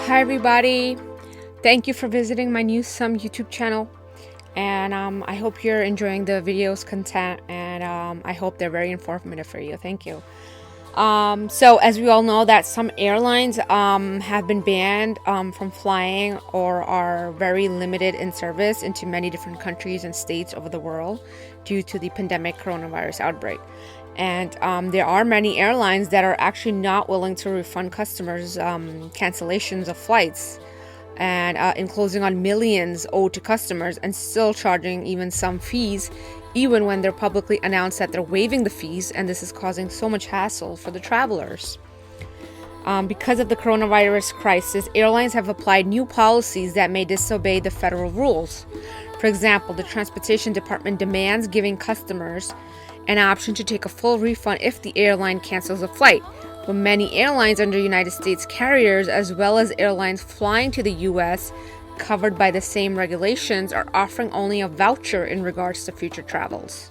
Hi everybody, thank you for visiting my new YouTube channel, and I hope you're enjoying the videos content, and I hope they're very informative for you. Thank you. So as we all know that some airlines have been banned from flying or are very limited in service into many different countries and states over the world due to the pandemic coronavirus outbreak. And there are many airlines that are actually not willing to refund customers cancellations of flights and enclosing on millions owed to customers and still charging even some fees, even when they're publicly announced that they're waiving the fees, and this is causing so much hassle for the travelers. Because of the coronavirus crisis, airlines have applied new policies that may disobey the federal rules. For example, the Transportation Department demands giving customers an option to take a full refund if the airline cancels a flight. But many airlines under United States carriers, as well as airlines flying to the U.S. covered by the same regulations, are offering only a voucher in regards to future travels.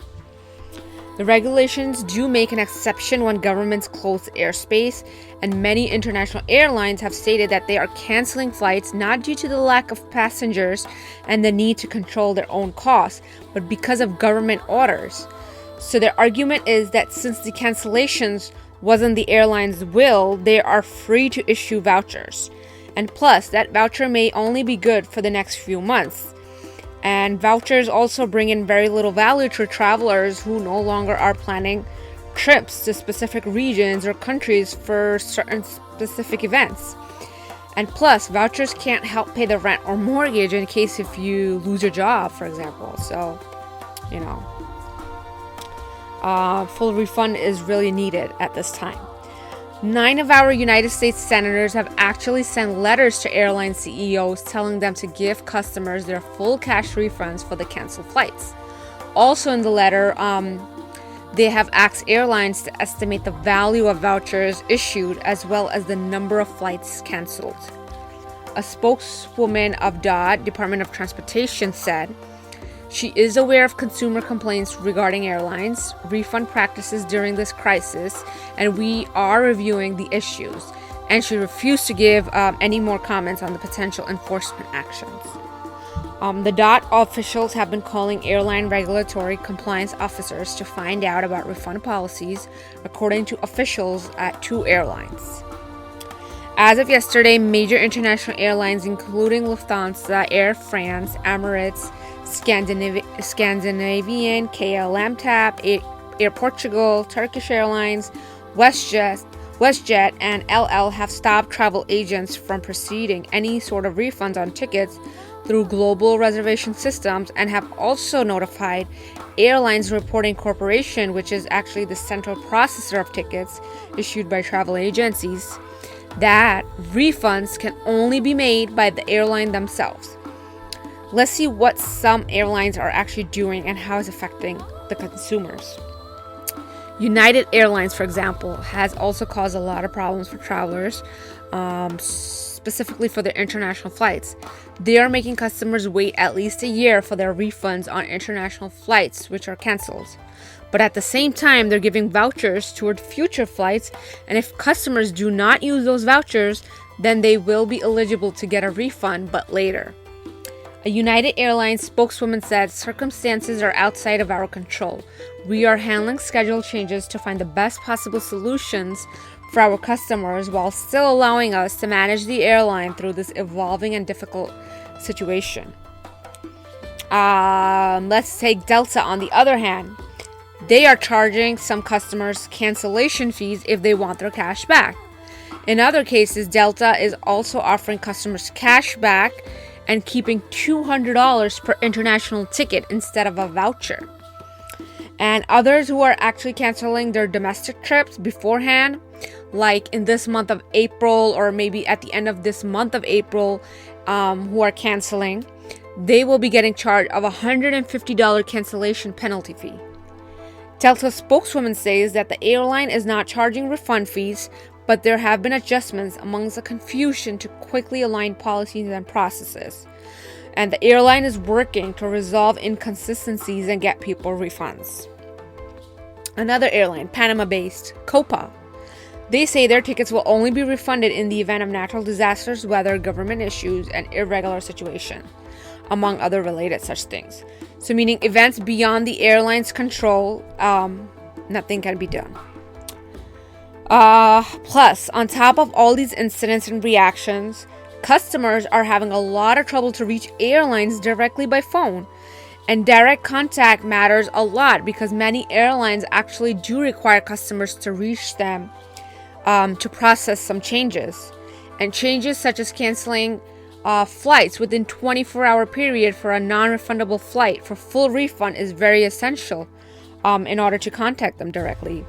The regulations do make an exception when governments close airspace, and many international airlines have stated that they are canceling flights not due to the lack of passengers and the need to control their own costs, but because of government orders. So their argument is that since the cancellations wasn't the airline's will, they are free to issue vouchers. And plus, that voucher may only be good for the next few months. And vouchers also bring in very little value to travelers who no longer are planning trips to specific regions or countries for certain specific events. And plus, vouchers can't help pay the rent or mortgage in case if you lose your job, for example. So, full refund is really needed at this time. 9 of our United States senators have actually sent letters to airline CEOs telling them to give customers their full cash refunds for the canceled flights. Also in the letter, they have asked airlines to estimate the value of vouchers issued as well as the number of flights canceled. A spokeswoman of DOT, Department of Transportation, said she is aware of consumer complaints regarding airlines refund practices during this crisis, and we are reviewing the issues. And she refused to give any more comments on the potential enforcement actions. The DOT officials have been calling airline regulatory compliance officers to find out about refund policies, according to officials at 2 airlines. As of yesterday, major international airlines including Lufthansa, Air France, Emirates, Scandinavian, KLM TAP, Air Portugal, Turkish Airlines, WestJet, and LL have stopped travel agents from proceeding any sort of refunds on tickets through global reservation systems, and have also notified Airlines Reporting Corporation, which is actually the central processor of tickets issued by travel agencies, that refunds can only be made by the airline themselves. Let's see what some airlines are actually doing and how it's affecting the consumers. United Airlines, for example, has also caused a lot of problems for travelers, specifically for their international flights. They are making customers wait at least a year for their refunds on international flights, which are canceled. But at the same time, they're giving vouchers toward future flights, and if customers do not use those vouchers, then they will be eligible to get a refund, but later. A United Airlines spokeswoman said, "Circumstances are outside of our control. We are handling schedule changes to find the best possible solutions for our customers while still allowing us to manage the airline through this evolving and difficult situation." Let's take Delta on the other hand. They are charging some customers cancellation fees if they want their cash back. In other cases, Delta is also offering customers cash back and keeping $200 per international ticket instead of a voucher. And others who are actually canceling their domestic trips beforehand, like in this month of April or maybe at the end of this month of April, who are canceling, they will be getting charged of a $150 cancellation penalty fee. Delta spokeswoman says that the airline is not charging refund fees, but there have been adjustments amongst the confusion to quickly align policies and processes. And the airline is working to resolve inconsistencies and get people refunds. Another airline, Panama-based Copa, They say their tickets will only be refunded in the event of natural disasters, weather, government issues, and irregular situation, among other related such things. So meaning events beyond the airline's control, nothing can be done. Plus, on top of all these incidents and reactions, customers are having a lot of trouble to reach airlines directly by phone. And direct contact matters a lot because many airlines actually do require customers to reach them to process some changes. And changes such as canceling flights within 24-hour period for a non-refundable flight for full refund is very essential in order to contact them directly.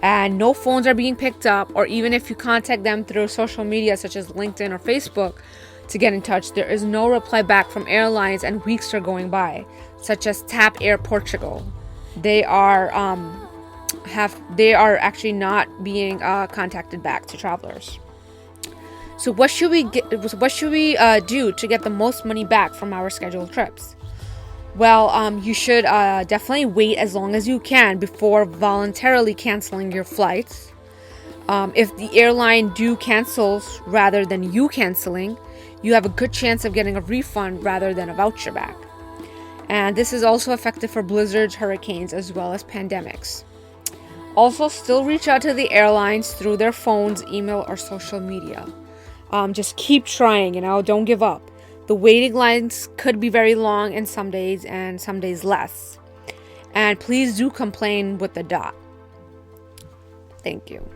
And no phones are being picked up, or even if you contact them through social media such as LinkedIn or Facebook to get in touch, there is no reply back from airlines and weeks are going by, such as TAP Air Portugal. They are actually not being contacted back to travelers. So what should we do to get the most money back from our scheduled trips? Well, you should definitely wait as long as you can before voluntarily canceling your flights. If the airline cancels rather than you canceling, you have a good chance of getting a refund rather than a voucher back. And this is also effective for blizzards, hurricanes, as well as pandemics. Also, still reach out to the airlines through their phones, email, or social media. Just keep trying, don't give up. The waiting lines could be very long in some days and some days less. And please do complain with the dot. Thank you.